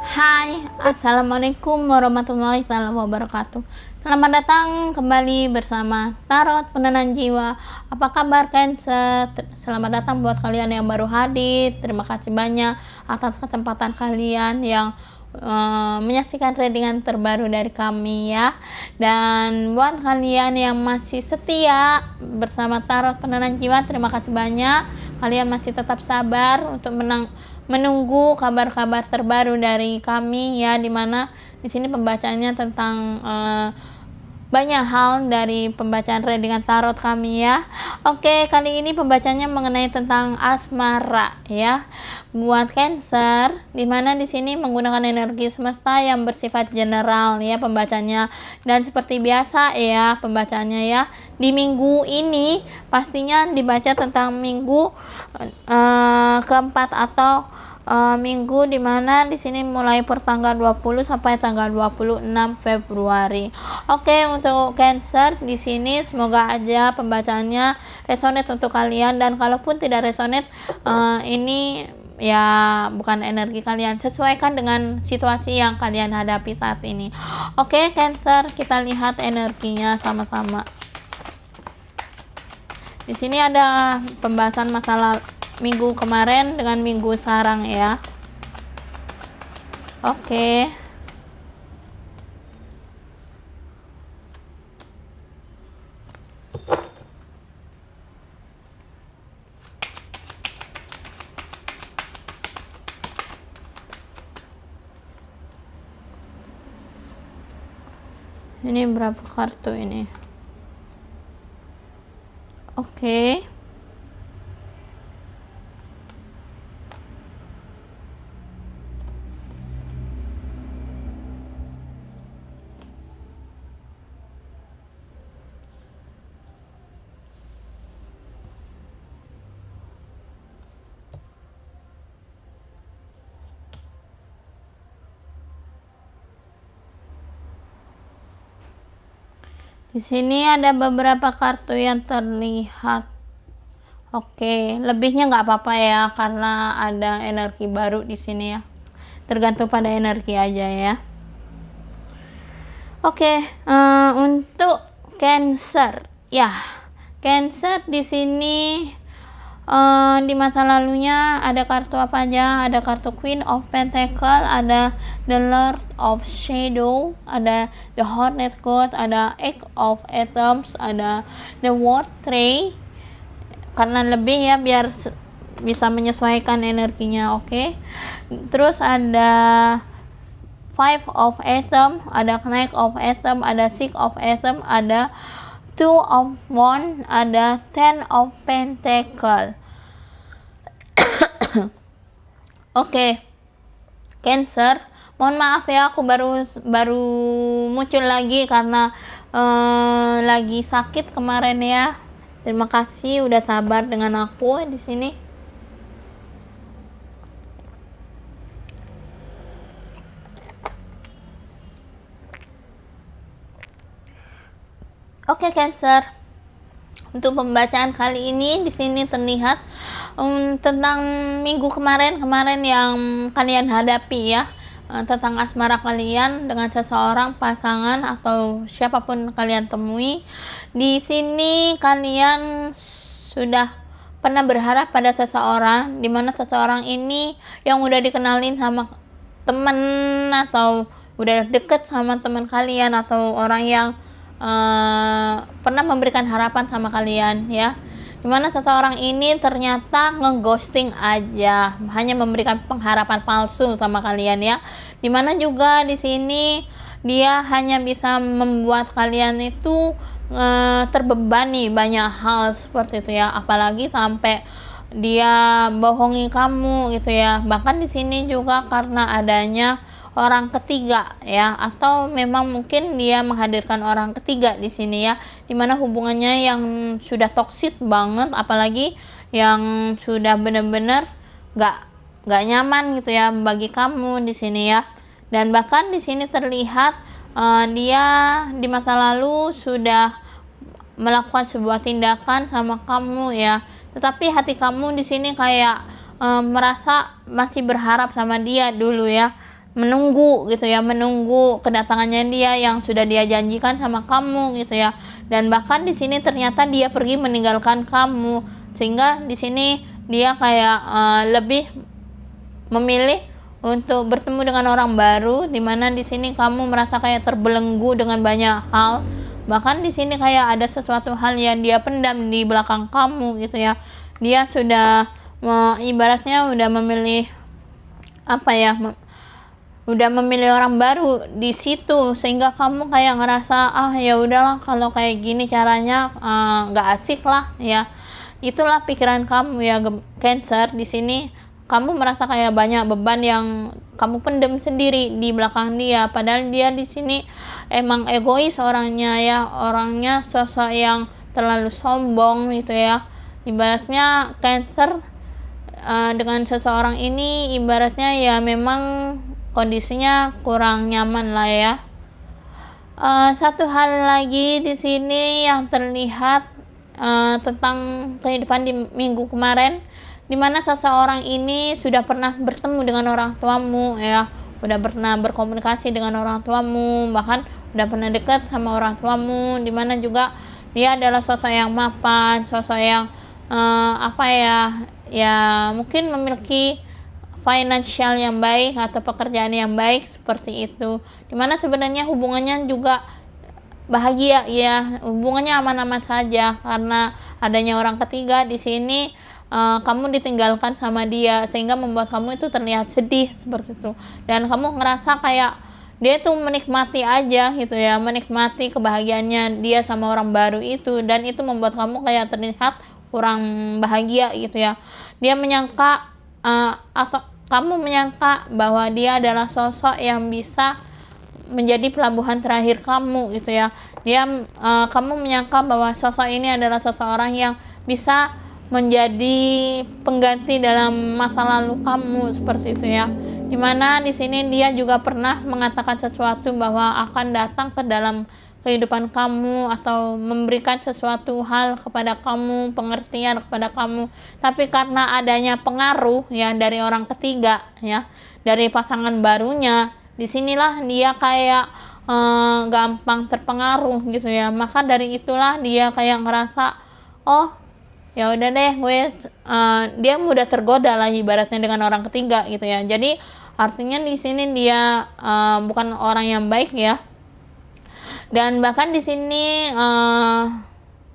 Hai, assalamualaikum warahmatullahi wabarakatuh. Selamat datang kembali bersama Tarot Penenang Jiwa. Apa kabar Cancer? Selamat datang buat kalian yang baru hadir. Terima kasih banyak atas kesempatan kalian yang menyaksikan readingan terbaru dari kami ya. Dan buat kalian yang masih setia bersama Tarot Penenang Jiwa, terima kasih banyak. Kalian masih tetap sabar untuk menunggu kabar-kabar terbaru dari kami ya, dimana di sini pembacaannya tentang banyak hal dari pembacaan readingan tarot kami ya. Oke, kali ini pembacanya mengenai tentang asmara ya. Buat Cancer, dimana di sini menggunakan energi semesta yang bersifat general ya pembacanya, dan seperti biasa ya pembacanya ya. Di minggu ini pastinya dibaca tentang minggu keempat atau minggu dimana di sini mulai pertanggal 20 sampai tanggal 26 Februari. Oke, untuk Cancer di sini semoga aja pembacaannya resonate untuk kalian, dan kalaupun tidak resonate ini ya bukan energi kalian, sesuaikan dengan situasi yang kalian hadapi saat ini. Oke, Cancer, kita lihat energinya sama-sama. Di sini ada pembahasan masalah minggu kemarin dengan minggu sekarang ya. Oke. Ini berapa kartu ini? Oke. Di sini ada beberapa kartu yang terlihat. Oke, lebihnya nggak apa-apa ya, karena ada energi baru di sini ya. Tergantung pada energi aja ya. Oke, untuk Cancer, ya, Cancer di sini di masa lalunya ada kartu apa aja? Ada kartu Queen of Pentacle, ada The Lord of Shadow, ada The Hornet God, ada Eight of Atoms, ada The World Tree. Karena lebih ya, biar bisa menyesuaikan energinya. Oke. Terus ada Five of Atom, ada Knight of Atom, ada Six of Atom, ada Two of Wands, ada Ten of Pentacle. Oke, Cancer, mohon maaf ya, aku baru muncul lagi karena lagi sakit kemarin ya. Terima kasih udah sabar dengan aku di sini. Oke, Cancer. Untuk pembacaan kali ini di sini terlihat tentang minggu kemarin yang kalian hadapi ya, tentang asmara kalian dengan seseorang, pasangan atau siapapun kalian temui. Di sini kalian sudah pernah berharap pada seseorang, dimana seseorang ini yang udah dikenalin sama teman atau udah deket sama teman kalian, atau orang yang pernah memberikan harapan sama kalian ya, dimana seseorang ini ternyata ngeghosting aja, hanya memberikan pengharapan palsu sama kalian ya, dimana juga di sini dia hanya bisa membuat kalian itu terbebani banyak hal seperti itu ya, apalagi sampai dia bohongi kamu gitu ya. Bahkan di sini juga karena adanya orang ketiga ya, atau memang mungkin dia menghadirkan orang ketiga di sini ya, dimana hubungannya yang sudah toksik banget, apalagi yang sudah benar-benar nggak nyaman gitu ya bagi kamu di sini ya. Dan bahkan di sini terlihat dia di masa lalu sudah melakukan sebuah tindakan sama kamu ya, tetapi hati kamu di sini kayak merasa masih berharap sama dia dulu ya, menunggu gitu ya, menunggu kedatangannya dia yang sudah dia janjikan sama kamu gitu ya. Dan bahkan di sini ternyata dia pergi meninggalkan kamu, sehingga di sini dia kayak lebih memilih untuk bertemu dengan orang baru, dimana di sini kamu merasa kayak terbelenggu dengan banyak hal. Bahkan di sini kayak ada sesuatu hal yang dia pendam di belakang kamu gitu ya. Dia sudah ibaratnya udah memilih udah memilih orang baru di situ, sehingga kamu kayak ngerasa ya udahlah, kalau kayak gini caranya nggak asik lah ya. Itulah pikiran kamu ya, Cancer. Di sini kamu merasa kayak banyak beban yang kamu pendem sendiri di belakang dia, padahal dia di sini emang egois orangnya ya, orangnya sosok yang terlalu sombong gitu ya. Ibaratnya Cancer dengan seseorang ini ibaratnya ya memang kondisinya kurang nyaman lah ya. Satu hal lagi di sini yang terlihat tentang kehidupan di minggu kemarin, dimana seseorang ini sudah pernah bertemu dengan orang tuamu ya, udah pernah berkomunikasi dengan orang tuamu, bahkan udah pernah dekat sama orang tuamu, dimana juga dia adalah sosok yang mapan, sosok yang mungkin memiliki financial yang baik atau pekerjaan yang baik seperti itu, dimana sebenarnya hubungannya juga bahagia ya, hubungannya aman-aman saja. Karena adanya orang ketiga di sini, kamu ditinggalkan sama dia, sehingga membuat kamu itu terlihat sedih seperti itu, dan kamu ngerasa kayak dia tuh menikmati aja gitu ya, menikmati kebahagiaannya dia sama orang baru itu, dan itu membuat kamu kayak terlihat kurang bahagia gitu ya. Dia menyangka kamu menyangka bahwa dia adalah sosok yang bisa menjadi pelabuhan terakhir kamu gitu ya. Kamu menyangka bahwa sosok ini adalah seseorang yang bisa menjadi pengganti dalam masa lalu kamu seperti itu ya. Dimana di sini dia juga pernah mengatakan sesuatu bahwa akan datang ke dalam kehidupan kamu atau memberikan sesuatu hal kepada kamu, pengertian kepada kamu, tapi karena adanya pengaruh ya dari orang ketiga ya, dari pasangan barunya, disinilah dia kayak gampang terpengaruh gitu ya. Maka dari itulah dia kayak ngerasa ya udah deh dia mudah tergoda lah ibaratnya dengan orang ketiga gitu ya. Jadi artinya di sini dia bukan orang yang baik ya. Dan bahkan di sini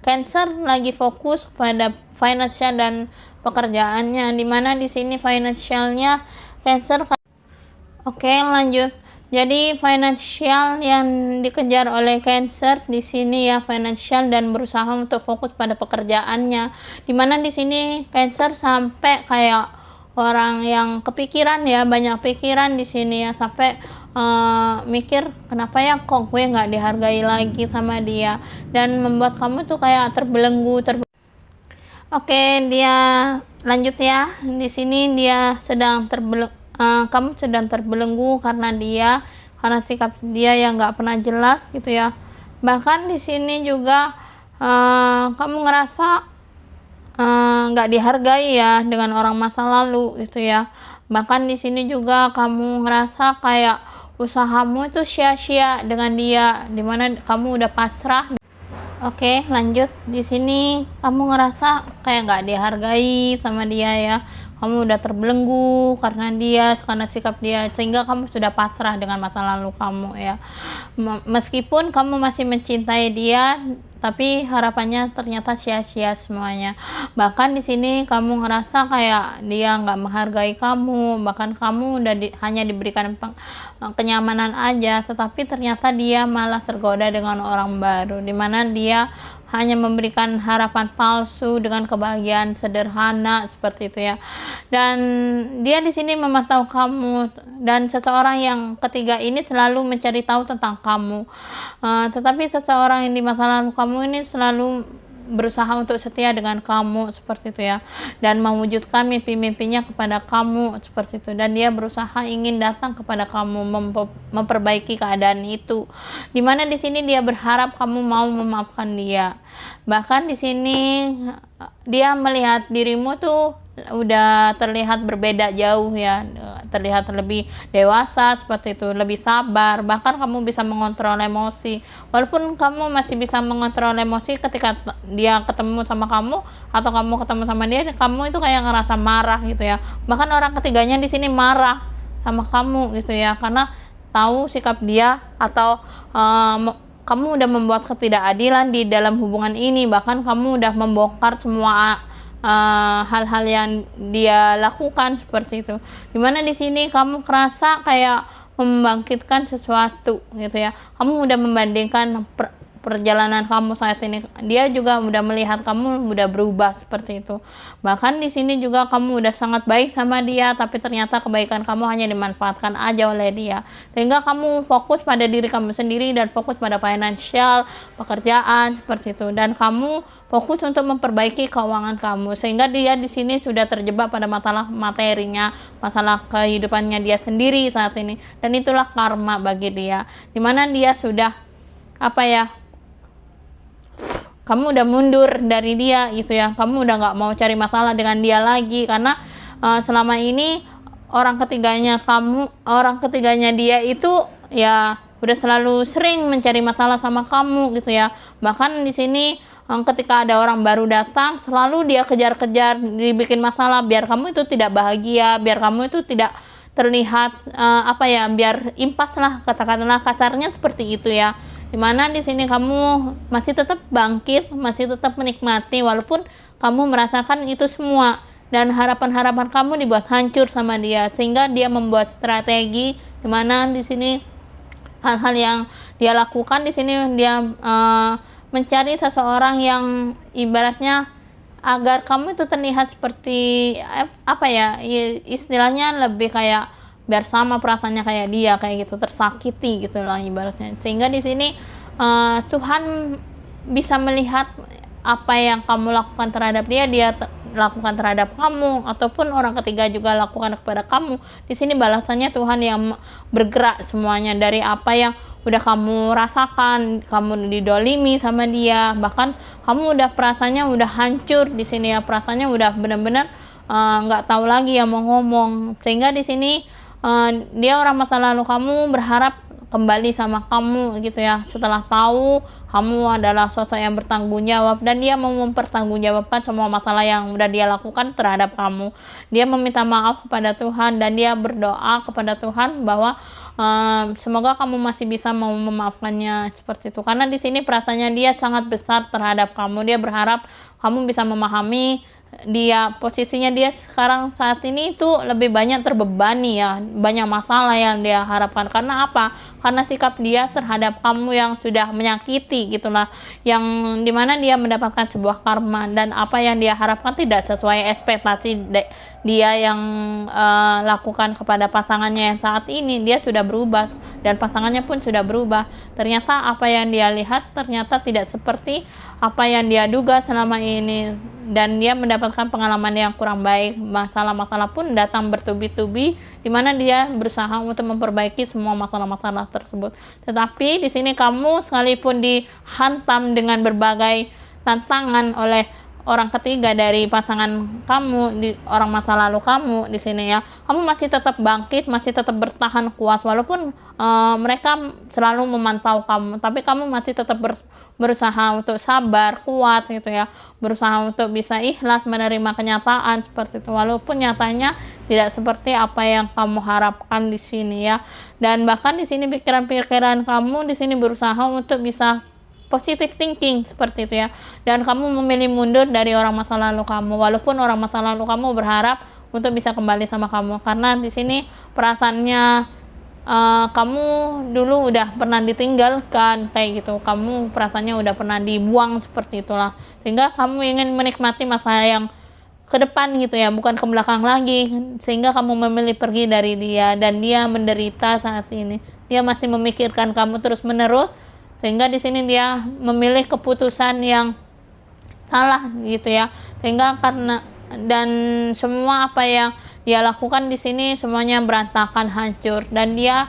Cancer lagi fokus pada financial dan pekerjaannya, dimana di sini financialnya Cancer. Oke, lanjut. Jadi financial yang dikejar oleh Cancer di sini ya, financial dan berusaha untuk fokus pada pekerjaannya. Dimana di sini Cancer sampai kayak orang yang kepikiran ya, banyak pikiran di sini ya, sampai mikir kenapa ya kok gue nggak dihargai lagi sama dia, dan membuat kamu tuh kayak terbelenggu. Oke, dia lanjut ya. Di sini dia sedang kamu sedang terbelenggu karena sikap dia yang nggak pernah jelas gitu ya. Bahkan di sini juga kamu ngerasa nggak dihargai ya dengan orang masa lalu gitu ya. Bahkan di sini juga kamu ngerasa kayak usahamu itu sia-sia dengan dia, dimana kamu udah pasrah. Oke, lanjut. Di sini kamu ngerasa kayak nggak dihargai sama dia ya. Kamu udah terbelenggu karena sikap dia, sehingga kamu sudah pasrah dengan masa lalu kamu ya. Meskipun kamu masih mencintai dia, tapi harapannya ternyata sia-sia semuanya. Bahkan di sini kamu ngerasa kayak dia nggak menghargai kamu, bahkan kamu udah hanya diberikan kenyamanan aja, tetapi ternyata dia malah tergoda dengan orang baru, dimana dia hanya memberikan harapan palsu dengan kebahagiaan sederhana seperti itu ya. Dan dia di sini memantau kamu, dan seseorang yang ketiga ini selalu mencari tahu tentang kamu. Tetapi seseorang yang di masa lalu kamu ini selalu berusaha untuk setia dengan kamu seperti itu ya, dan mewujudkan mimpi-mimpinya kepada kamu seperti itu, dan dia berusaha ingin datang kepada kamu memperbaiki keadaan itu, dimana di sini dia berharap kamu mau memaafkan dia. Bahkan di sini dia melihat dirimu tuh udah terlihat berbeda jauh ya, terlihat lebih dewasa seperti itu, lebih sabar, bahkan kamu bisa mengontrol emosi. Walaupun kamu masih bisa mengontrol emosi ketika dia ketemu sama kamu atau kamu ketemu sama dia, kamu itu kayak ngerasa marah gitu ya. Bahkan orang ketiganya di sini marah sama kamu gitu ya, karena tahu sikap dia atau kamu udah membuat ketidakadilan di dalam hubungan ini, bahkan kamu udah membongkar semua hal-hal yang dia lakukan seperti itu. Dimana di sini kamu kerasa kayak membangkitkan sesuatu gitu ya. Kamu udah membandingkan perjalanan kamu saat ini, dia juga udah melihat kamu udah berubah seperti itu. Bahkan di sini juga kamu udah sangat baik sama dia, tapi ternyata kebaikan kamu hanya dimanfaatkan aja oleh dia, sehingga kamu fokus pada diri kamu sendiri dan fokus pada finansial, pekerjaan seperti itu, dan kamu fokus untuk memperbaiki keuangan kamu, sehingga dia di sini sudah terjebak pada masalah materinya, masalah kehidupannya dia sendiri saat ini, dan itulah karma bagi dia, dimana dia sudah kamu udah mundur dari dia gitu ya. Kamu udah nggak mau cari masalah dengan dia lagi, karena selama ini orang ketiganya dia itu ya udah selalu sering mencari masalah sama kamu gitu ya. Bahkan di sini ketika ada orang baru datang, selalu dia kejar-kejar, dibikin masalah biar kamu itu tidak bahagia, biar kamu itu tidak terlihat biar impas lah, katakanlah kasarnya seperti itu ya. Dimana di sini kamu masih tetap bangkit, masih tetap menikmati walaupun kamu merasakan itu semua, dan harapan-harapan kamu dibuat hancur sama dia, sehingga dia membuat strategi dimana di sini hal-hal yang dia lakukan di sini dia mencari seseorang yang ibaratnya agar kamu itu terlihat seperti istilahnya lebih kayak biar sama perasaannya kayak dia, kayak gitu, tersakiti gitu lah ibaratnya. Sehingga di sini Tuhan bisa melihat apa yang kamu lakukan terhadap dia lakukan terhadap kamu, ataupun orang ketiga juga lakukan kepada kamu. Di sini balasannya Tuhan yang bergerak semuanya dari apa yang udah kamu rasakan. Kamu didolimi sama dia, bahkan kamu udah perasaannya udah hancur di sini ya, perasaannya udah benar-benar nggak tahu lagi yang mau ngomong. Sehingga di sini dia orang masa lalu kamu berharap kembali sama kamu gitu ya, setelah tahu kamu adalah sosok yang bertanggung jawab, dan dia mau mempertanggungjawabkan semua masalah yang udah dia lakukan terhadap kamu. Dia meminta maaf kepada Tuhan, dan dia berdoa kepada Tuhan bahwa semoga kamu masih bisa mau memaafkannya seperti itu, karena di sini perasaannya dia sangat besar terhadap kamu. Dia berharap kamu bisa memahami dia, posisinya dia sekarang saat ini itu lebih banyak terbebani ya, banyak masalah yang dia harapkan. Karena apa? Karena sikap dia terhadap kamu yang sudah menyakiti gitulah, yang dimana dia mendapatkan sebuah karma, dan apa yang dia harapkan tidak sesuai ekspektasi dia yang lakukan kepada pasangannya yang saat ini. Dia sudah berubah, dan pasangannya pun sudah berubah. Ternyata apa yang dia lihat ternyata tidak seperti apa yang dia duga selama ini, dan dia mendapatkan pengalaman yang kurang baik. Masalah-masalah pun datang bertubi-tubi, di mana dia berusaha untuk memperbaiki semua masalah-masalah tersebut. Tetapi di sini kamu sekalipun dihantam dengan berbagai tantangan oleh orang ketiga dari pasangan kamu, orang masa lalu kamu di sini ya, kamu masih tetap bangkit, masih tetap bertahan kuat walaupun mereka selalu memantau kamu, tapi kamu masih tetap berusaha untuk sabar, kuat gitu ya, berusaha untuk bisa ikhlas menerima kenyataan seperti itu, walaupun nyatanya tidak seperti apa yang kamu harapkan di sini ya. Dan bahkan di sini pikiran-pikiran kamu di sini berusaha untuk bisa positive thinking seperti itu ya, dan kamu memilih mundur dari orang masa lalu kamu, walaupun orang masa lalu kamu berharap untuk bisa kembali sama kamu, karena di sini perasaannya kamu dulu udah pernah ditinggalkan kayak gitu, kamu perasaannya udah pernah dibuang seperti itulah, sehingga kamu ingin menikmati masa yang ke depan gitu ya, bukan ke belakang lagi, sehingga kamu memilih pergi dari dia, dan dia menderita saat ini, dia masih memikirkan kamu terus menerus, sehingga di sini dia memilih keputusan yang salah gitu ya, sehingga karena dan semua apa yang dia lakukan di sini semuanya berantakan, hancur, dan dia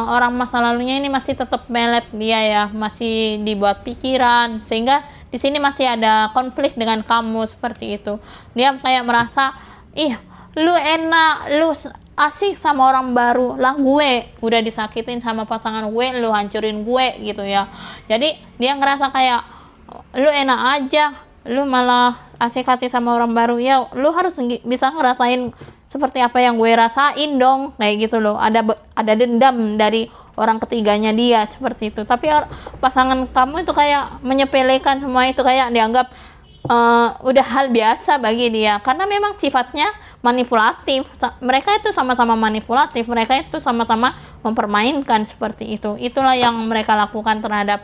orang masa lalunya ini masih tetap melet dia ya, masih dibuat pikiran, sehingga di sini masih ada konflik dengan kamu seperti itu. Dia kayak merasa, ih lu enak, lu asik sama orang baru, lah gue udah disakitin sama pasangan gue, lu hancurin gue gitu ya. Jadi dia ngerasa kayak lu enak aja, lu malah asik hati sama orang baru, ya lu harus bisa ngerasain seperti apa yang gue rasain dong, kayak gitu loh. Ada dendam dari orang ketiganya dia seperti itu. Tapi pasangan kamu itu kayak menyepelekan semua itu, kayak dianggap udah hal biasa bagi dia, karena memang sifatnya manipulatif. Mereka itu sama-sama manipulatif, mereka itu sama-sama mempermainkan seperti itu. Itulah yang mereka lakukan terhadap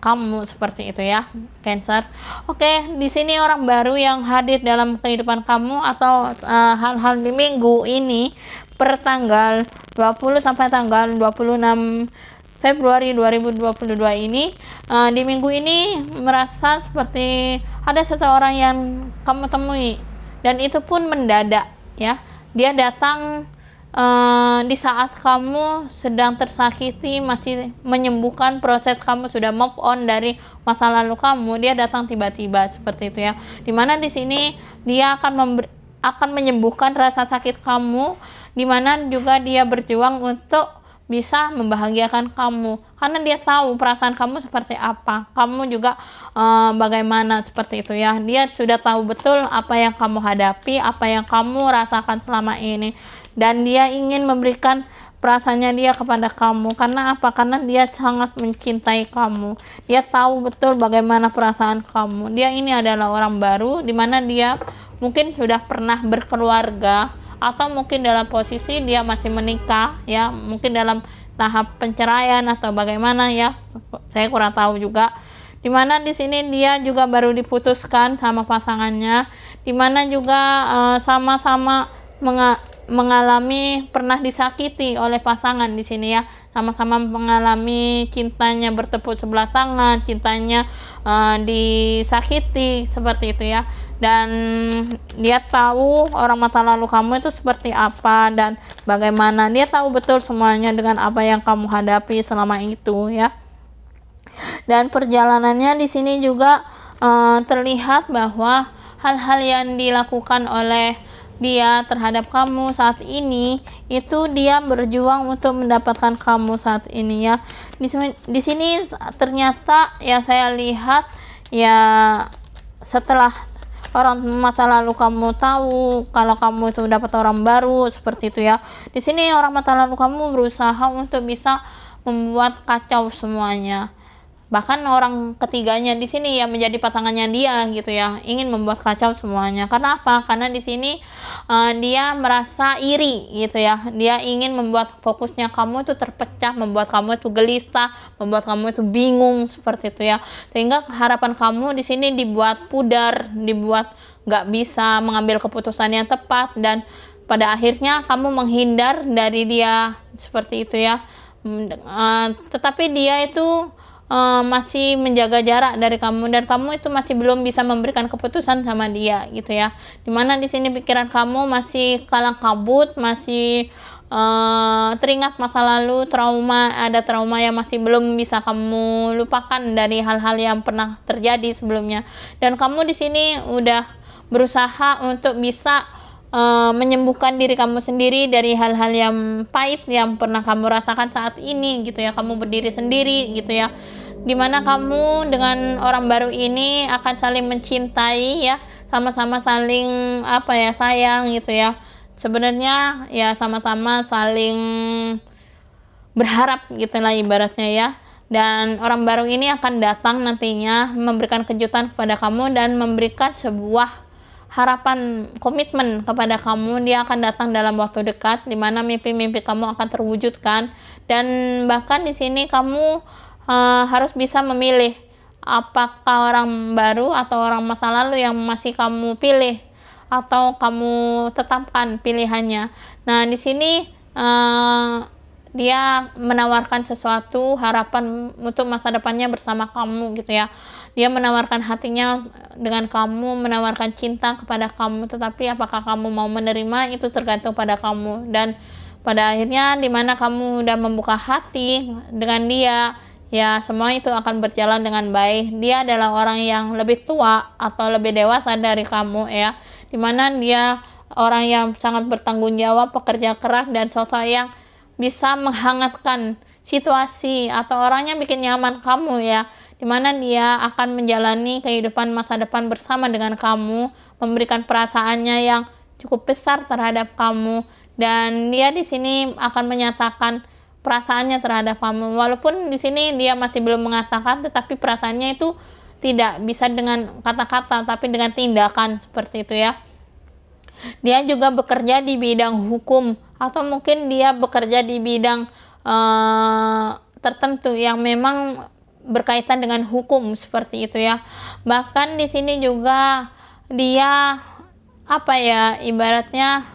kamu seperti itu ya, Cancer. Oke, di sini orang baru yang hadir dalam kehidupan kamu atau hal-hal di minggu ini per tanggal 20 sampai tanggal 26 Februari 2022 ini, di minggu ini merasa seperti ada seseorang yang kamu temui, dan itu pun mendadak ya. Dia datang di saat kamu sedang tersakiti, masih menyembuhkan proses kamu sudah move on dari masa lalu kamu. Dia datang tiba-tiba seperti itu ya, dimana di sini dia akan menyembuhkan rasa sakit kamu, dimana juga dia berjuang untuk bisa membahagiakan kamu, karena dia tahu perasaan kamu seperti apa, kamu juga bagaimana seperti itu ya. Dia sudah tahu betul apa yang kamu hadapi, apa yang kamu rasakan selama ini, dan dia ingin memberikan perasaannya dia kepada kamu. Karena apa? Karena dia sangat mencintai kamu, dia tahu betul bagaimana perasaan kamu. Dia ini adalah orang baru, dimana dia mungkin sudah pernah berkeluarga, atau mungkin dalam posisi dia masih menikah ya, mungkin dalam tahap penceraian atau bagaimana ya, saya kurang tahu juga. Dimana di sini dia juga baru diputuskan sama pasangannya, dimana juga sama-sama mengalami pernah disakiti oleh pasangan di sini ya, sama-sama mengalami cintanya bertepuk sebelah tangan, cintanya disakiti seperti itu ya. Dan dia tahu orang masa lalu kamu itu seperti apa dan bagaimana. Dia tahu betul semuanya dengan apa yang kamu hadapi selama itu ya. Dan perjalanannya di sini juga terlihat bahwa hal-hal yang dilakukan oleh dia terhadap kamu saat ini, itu dia berjuang untuk mendapatkan kamu saat ini ya. Di sini ternyata ya, saya lihat ya, setelah orang masa lalu kamu tahu kalau kamu itu dapat orang baru seperti itu ya, di sini orang masa lalu kamu berusaha untuk bisa membuat kacau semuanya. Bahkan orang ketiganya di sini ya menjadi pasangannya dia gitu ya, ingin membuat kacau semuanya. Karena apa? Karena di sini dia merasa iri gitu ya. Dia ingin membuat fokusnya kamu itu terpecah, membuat kamu itu gelisah, membuat kamu itu bingung seperti itu ya. Sehingga harapan kamu di sini dibuat pudar, dibuat nggak bisa mengambil keputusan yang tepat, dan pada akhirnya kamu menghindar dari dia seperti itu ya. Tetapi dia itu masih menjaga jarak dari kamu, dan kamu itu masih belum bisa memberikan keputusan sama dia gitu ya. Dimana di sini pikiran kamu masih kalang kabut, masih teringat masa lalu, ada trauma yang masih belum bisa kamu lupakan dari hal-hal yang pernah terjadi sebelumnya. Dan kamu di sini udah berusaha untuk bisa menyembuhkan diri kamu sendiri dari hal-hal yang pahit yang pernah kamu rasakan saat ini gitu ya. Kamu berdiri sendiri gitu ya, dimana kamu dengan orang baru ini akan saling mencintai ya, sama-sama saling sayang gitu ya. Sebenarnya ya sama-sama saling berharap gitulah ibaratnya ya. Dan orang baru ini akan datang nantinya memberikan kejutan kepada kamu dan memberikan sebuah harapan, komitmen kepada kamu. Dia akan datang dalam waktu dekat, dimana mimpi-mimpi kamu akan terwujudkan. Dan bahkan di sini kamu harus bisa memilih apakah orang baru atau orang masa lalu yang masih kamu pilih, atau kamu tetapkan pilihannya. Nah di sini dia menawarkan sesuatu harapan untuk masa depannya bersama kamu gitu ya. Dia menawarkan hatinya dengan kamu, menawarkan cinta kepada kamu, tetapi apakah kamu mau menerima itu tergantung pada kamu. Dan pada akhirnya dimana kamu udah membuka hati dengan dia, ya semua itu akan berjalan dengan baik. Dia adalah orang yang lebih tua atau lebih dewasa dari kamu ya, dimana dia orang yang sangat bertanggung jawab, pekerja keras, dan sosok yang bisa menghangatkan situasi atau orangnya bikin nyaman kamu ya, dimana dia akan menjalani kehidupan masa depan bersama dengan kamu, memberikan perasaannya yang cukup besar terhadap kamu, dan dia di sini akan menyatakan perasaannya terhadap kamu, walaupun di sini dia masih belum mengatakan, tetapi perasaannya itu tidak bisa dengan kata-kata tapi dengan tindakan seperti itu ya. Dia juga bekerja di bidang hukum, atau mungkin dia bekerja di bidang tertentu yang memang berkaitan dengan hukum seperti itu ya. Bahkan di sini juga dia ibaratnya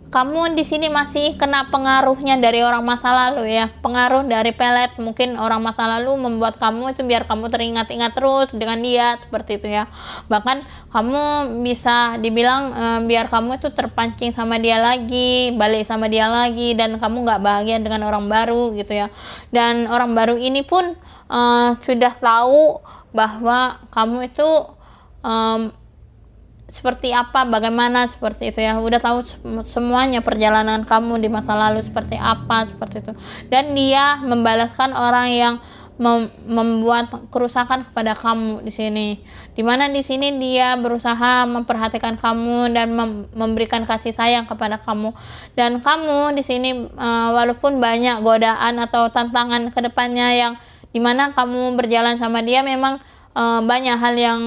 kamu di sini masih kena pengaruhnya dari orang masa lalu ya, pengaruh dari pelet. Mungkin orang masa lalu membuat kamu itu biar kamu teringat-ingat terus dengan dia seperti itu ya. Bahkan kamu bisa dibilang biar kamu itu terpancing sama dia lagi, balik sama dia lagi, dan kamu nggak bahagia dengan orang baru gitu ya. Dan orang baru ini pun sudah tahu bahwa kamu itu seperti apa, bagaimana seperti itu ya, udah tahu semuanya perjalanan kamu di masa lalu seperti apa seperti itu. Dan dia membalaskan orang yang membuat kerusakan kepada kamu di sini, dimana di sini dia berusaha memperhatikan kamu dan memberikan kasih sayang kepada kamu. Dan kamu di sini walaupun banyak godaan atau tantangan kedepannya yang dimana kamu berjalan sama dia, memang banyak hal yang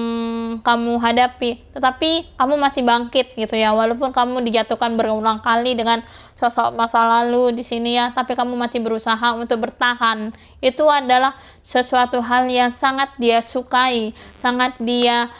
kamu hadapi, tetapi kamu masih bangkit gitu ya, walaupun kamu dijatuhkan berulang kali dengan sosok masa lalu di sini ya, tapi kamu masih berusaha untuk bertahan. Itu adalah sesuatu hal yang sangat dia sukai, sangat dia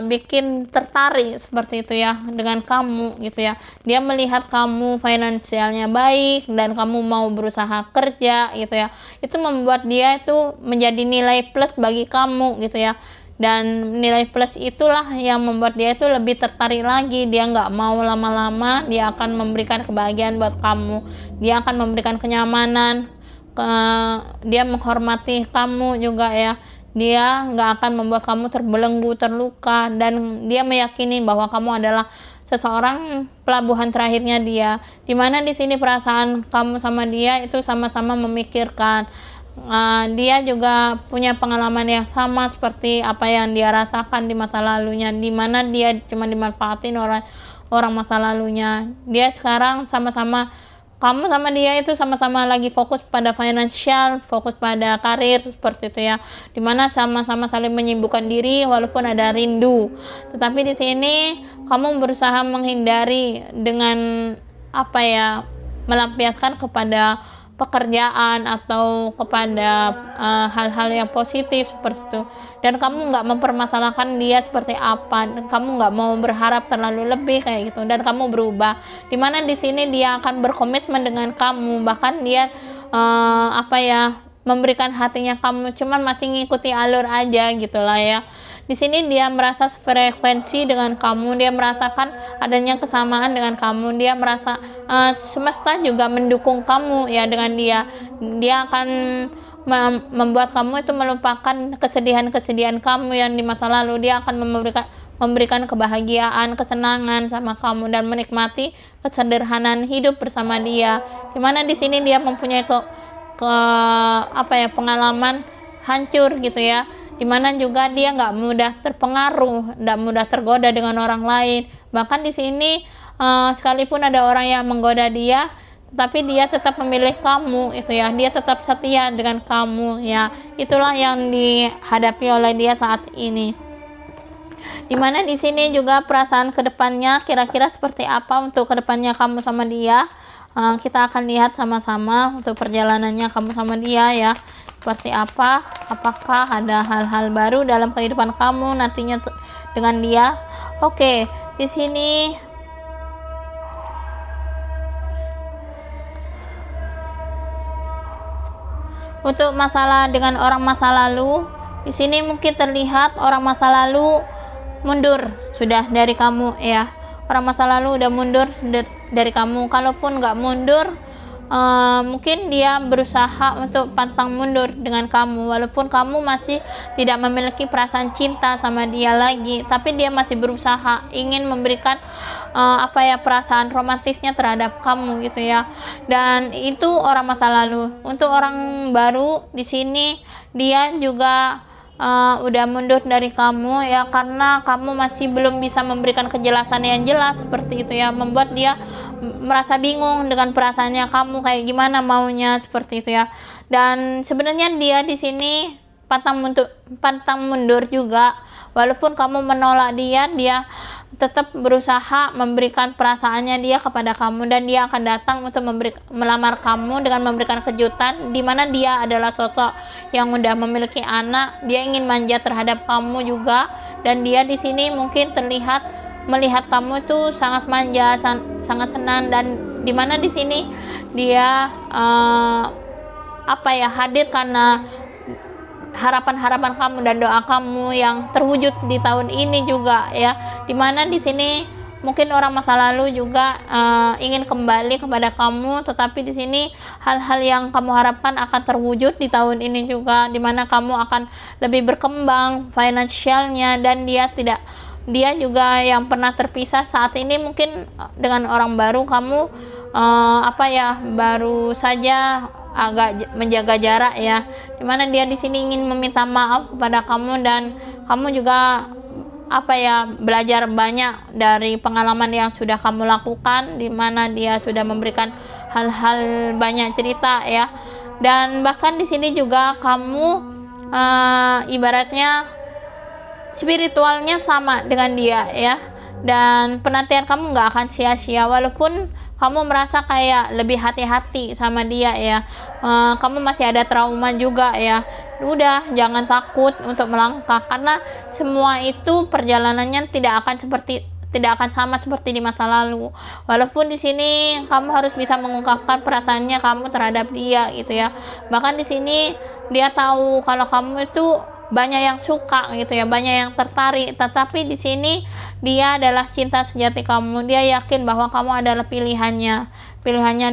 bikin tertarik seperti itu ya dengan kamu gitu ya. Dia melihat kamu finansialnya baik dan kamu mau berusaha kerja gitu ya, itu membuat dia itu menjadi nilai plus bagi kamu gitu ya. Dan nilai plus itulah yang membuat dia itu lebih tertarik lagi. Dia nggak mau lama-lama, dia akan memberikan kebahagiaan buat kamu, dia akan memberikan kenyamanan, dia menghormati kamu juga ya. Dia nggak akan membuat kamu terbelenggu, terluka, dan dia meyakini bahwa kamu adalah seseorang pelabuhan terakhirnya dia, dimana di sini perasaan kamu sama dia itu sama-sama memikirkan. Dia juga punya pengalaman yang sama seperti apa yang dia rasakan di masa lalunya, dimana dia cuma dimanfaatin orang masa lalunya. Dia sekarang kamu sama dia itu sama-sama lagi fokus pada finansial, fokus pada karir seperti itu ya, dimana sama-sama saling menyibukkan diri walaupun ada rindu. Tetapi di sini kamu berusaha menghindari dengan melampiaskan kepada pekerjaan atau kepada hal-hal yang positif seperti itu, dan kamu nggak mempermasalahkan dia seperti apa, dan kamu nggak mau berharap terlalu lebih kayak gitu, dan kamu berubah, dimana di sini dia akan berkomitmen dengan kamu, bahkan dia memberikan hatinya kamu, cuman masih ngikuti alur aja gitulah ya. Di sini dia merasa frekuensi dengan kamu, dia merasakan adanya kesamaan dengan kamu, dia merasa semesta juga mendukung kamu ya dengan dia. Dia akan membuat kamu itu melupakan kesedihan-kesedihan kamu yang di masa lalu. Dia akan memberikan kebahagiaan, kesenangan sama kamu, dan menikmati kesederhanaan hidup bersama dia. Dimana di sini dia mempunyai pengalaman hancur gitu ya, dimana juga dia nggak mudah terpengaruh, nggak mudah tergoda dengan orang lain. Bahkan di sini sekalipun ada orang yang menggoda dia, tapi dia tetap memilih kamu itu ya, dia tetap setia dengan kamu ya. Itulah yang dihadapi oleh dia saat ini. Dimana di sini juga perasaan kedepannya kira-kira seperti apa untuk kedepannya kamu sama dia. Kita akan lihat sama-sama untuk perjalanannya kamu sama dia ya, seperti apa, apakah ada hal-hal baru dalam kehidupan kamu nantinya dengan dia. Oke, di sini untuk masalah dengan orang masa lalu, di sini mungkin terlihat orang masa lalu mundur sudah dari kamu ya. Orang masa lalu udah mundur dari kamu. Kalaupun nggak mundur, mungkin dia berusaha untuk pantang mundur dengan kamu, walaupun kamu masih tidak memiliki perasaan cinta sama dia lagi, tapi dia masih berusaha ingin memberikan perasaan romantisnya terhadap kamu gitu ya. Dan itu orang masa lalu. Untuk orang baru di sini, dia juga udah mundur dari kamu ya, karena kamu masih belum bisa memberikan kejelasan yang jelas seperti itu ya, membuat dia merasa bingung dengan perasaannya kamu kayak gimana maunya seperti itu ya. Dan sebenarnya dia di sini pantang mundur juga, walaupun kamu menolak dia tetap berusaha memberikan perasaannya dia kepada kamu, dan dia akan datang untuk melamar kamu dengan memberikan kejutan, di mana dia adalah sosok yang udah memiliki anak. Dia ingin manja terhadap kamu juga, dan dia di sini mungkin melihat kamu tuh sangat manja, sangat senang, dan di mana di sini dia hadir karena harapan-harapan kamu dan doa kamu yang terwujud di tahun ini juga ya. Dimana di sini mungkin orang masa lalu juga ingin kembali kepada kamu, tetapi di sini hal-hal yang kamu harapkan akan terwujud di tahun ini juga, dimana kamu akan lebih berkembang finansialnya, dan dia juga yang pernah terpisah saat ini mungkin dengan orang baru. Kamu baru saja agak menjaga jarak ya, dimana dia di sini ingin meminta maaf kepada kamu, dan kamu juga belajar banyak dari pengalaman yang sudah kamu lakukan, dimana dia sudah memberikan hal-hal banyak cerita ya. Dan bahkan di sini juga kamu ibaratnya spiritualnya sama dengan dia ya, dan penantian kamu nggak akan sia-sia, walaupun kamu merasa kayak lebih hati-hati sama dia ya. Kamu masih ada trauma juga ya. Udah, jangan takut untuk melangkah, karena semua itu perjalanannya tidak akan sama seperti di masa lalu. Walaupun di sini kamu harus bisa mengungkapkan perasaannya kamu terhadap dia gitu ya. Bahkan di sini dia tahu kalau kamu itu banyak yang suka gitu ya, banyak yang tertarik, tetapi di sini dia adalah cinta sejati kamu. Dia yakin bahwa kamu adalah pilihannya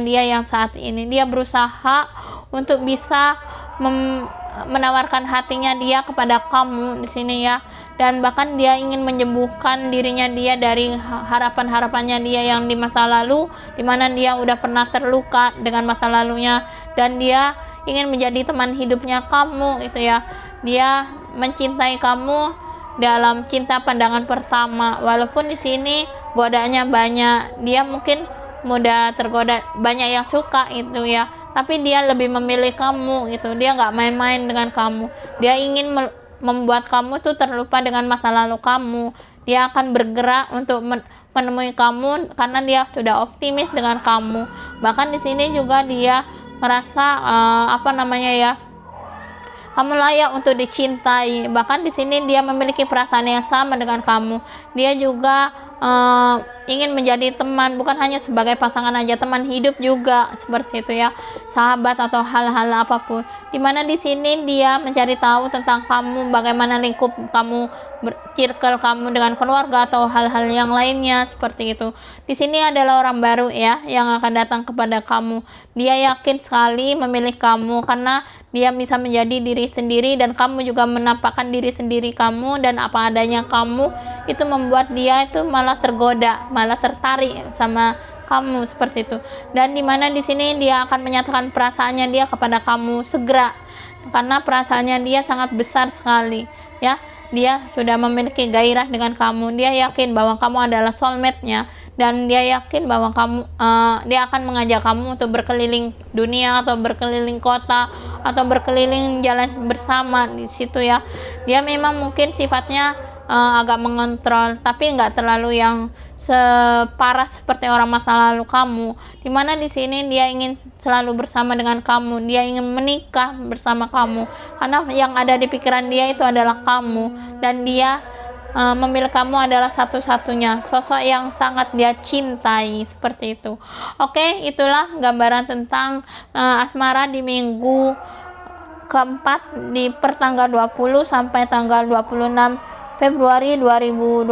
dia yang saat ini. Dia berusaha untuk bisa menawarkan hatinya dia kepada kamu di sini ya, dan bahkan dia ingin menyembuhkan dirinya dia dari harapan-harapannya dia yang di masa lalu, dimana dia udah pernah terluka dengan masa lalunya, dan dia ingin menjadi teman hidupnya kamu itu ya. Dia mencintai kamu dalam cinta pandangan pertama, walaupun di sini godaannya banyak. Dia mungkin mudah tergoda, banyak yang suka itu ya, tapi dia lebih memilih kamu gitu. Dia nggak main-main dengan kamu. Dia ingin membuat kamu tuh terlupa dengan masa lalu kamu. Dia akan bergerak untuk menemui kamu karena dia sudah optimis dengan kamu. Bahkan di sini juga dia merasa kamu layak untuk dicintai. Bahkan di sini dia memiliki perasaan yang sama dengan kamu. Dia juga ingin menjadi teman, bukan hanya sebagai pasangan aja, teman hidup juga seperti itu ya, sahabat atau hal-hal apapun. Dimana di sini dia mencari tahu tentang kamu, bagaimana lingkup kamu, circle kamu dengan keluarga atau hal-hal yang lainnya seperti itu. Di sini adalah orang baru ya yang akan datang kepada kamu. Dia yakin sekali memilih kamu karena dia bisa menjadi diri sendiri, dan kamu juga menampakkan diri sendiri kamu dan apa adanya kamu. Itu membuat dia itu malah tergoda, malah tertarik sama kamu seperti itu. Dan dimana di sini dia akan menyatakan perasaannya dia kepada kamu segera, karena perasaannya dia sangat besar sekali ya. Dia sudah memiliki gairah dengan kamu. Dia yakin bahwa kamu adalah soulmate-nya, dan dia yakin bahwa dia akan mengajak kamu untuk berkeliling dunia atau berkeliling kota atau berkeliling jalan bersama di situ ya. Dia memang mungkin sifatnya agak mengontrol, tapi nggak terlalu yang separah seperti orang masa lalu kamu. Dimana di sini dia ingin selalu bersama dengan kamu. Dia ingin menikah bersama kamu, karena yang ada di pikiran dia itu adalah kamu, dan dia memilih kamu adalah satu-satunya sosok yang sangat dia cintai seperti itu. Oke, itulah gambaran tentang asmara di minggu keempat di pertanggal 20 sampai tanggal 26 Februari 2022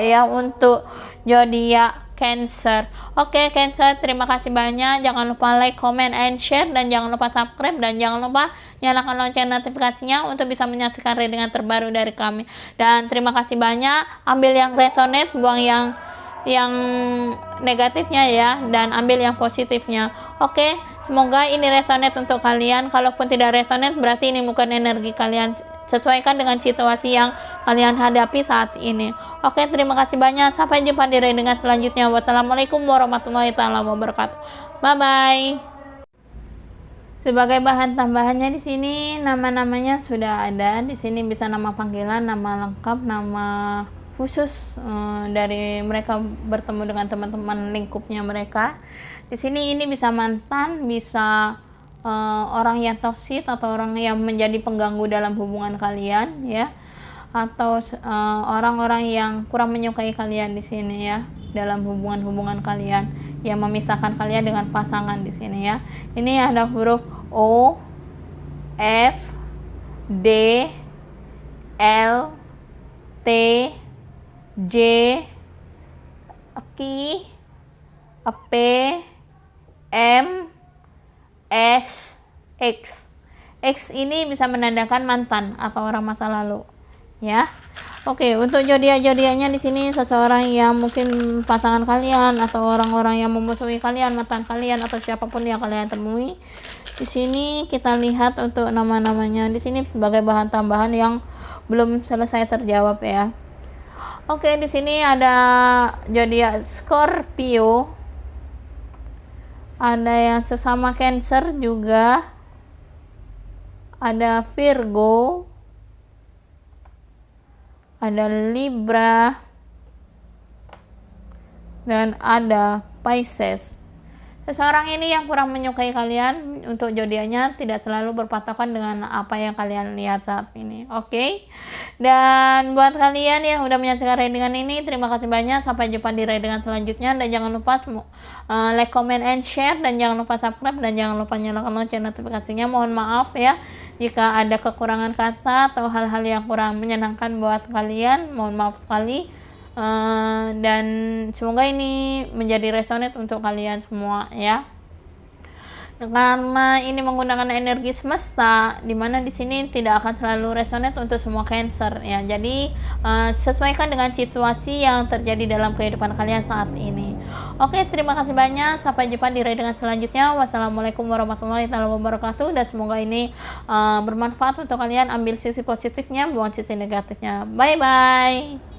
ya, untuk zodiak Cancer. Oke, Cancer, terima kasih banyak. Jangan lupa like, comment, and share, dan jangan lupa subscribe, dan jangan lupa nyalakan lonceng notifikasinya untuk bisa menyaksikan readingan terbaru dari kami. Dan terima kasih banyak. Ambil yang resonate, buang yang negatifnya ya, dan ambil yang positifnya. Oke, semoga ini resonate untuk kalian. Kalaupun tidak resonate, berarti ini bukan energi kalian. Sesuaikan dengan situasi yang kalian hadapi saat ini. Oke, terima kasih banyak. Sampai jumpa di readingan selanjutnya. Wassalamualaikum warahmatullahi wabarakatuh. Bye bye. Sebagai bahan tambahannya di sini nama-namanya sudah ada. Di sini bisa nama panggilan, nama lengkap, nama khusus dari mereka bertemu dengan teman-teman lingkupnya mereka. Di sini ini bisa mantan, bisa orang yang toksik atau orang yang menjadi pengganggu dalam hubungan kalian ya, atau orang-orang yang kurang menyukai kalian di sini ya, dalam hubungan kalian yang memisahkan kalian dengan pasangan di sini ya. Ini ada huruf O, F, D, L, T, J, Q, P, M, S, X. X ini bisa menandakan mantan atau orang masa lalu ya. Oke, untuk zodiak-zodiaknya di sini seseorang yang mungkin pasangan kalian atau orang-orang yang memusuhi kalian, mantan kalian atau siapapun yang kalian temui. Di sini kita lihat untuk nama-namanya di sini sebagai bahan tambahan yang belum selesai terjawab ya. Oke, di sini ada zodiak Scorpio. Ada yang sesama Cancer juga, ada Virgo, ada Libra, dan ada Pisces. Seseorang ini yang kurang menyukai kalian, untuk zodiaknya tidak selalu berpatokan dengan apa yang kalian lihat saat ini. Oke. Dan buat kalian yang udah menyaksikan readingan ini, terima kasih banyak. Sampai jumpa di readingan selanjutnya, dan jangan lupa like, comment, and share, dan jangan lupa subscribe, dan jangan lupa nyalakan lonceng notifikasinya. Mohon maaf ya jika ada kekurangan kata atau hal-hal yang kurang menyenangkan buat kalian. Mohon maaf sekali. Dan semoga ini menjadi resonate untuk kalian semua ya, karena ini menggunakan energi semesta, dimana di sini tidak akan selalu resonate untuk semua Cancer ya. Jadi sesuaikan dengan situasi yang terjadi dalam kehidupan kalian saat ini. Oke, terima kasih banyak. Sampai jumpa di readingan selanjutnya. Wassalamualaikum warahmatullahi wabarakatuh, dan semoga ini bermanfaat untuk kalian. Ambil sisi positifnya, buang sisi negatifnya. Bye bye.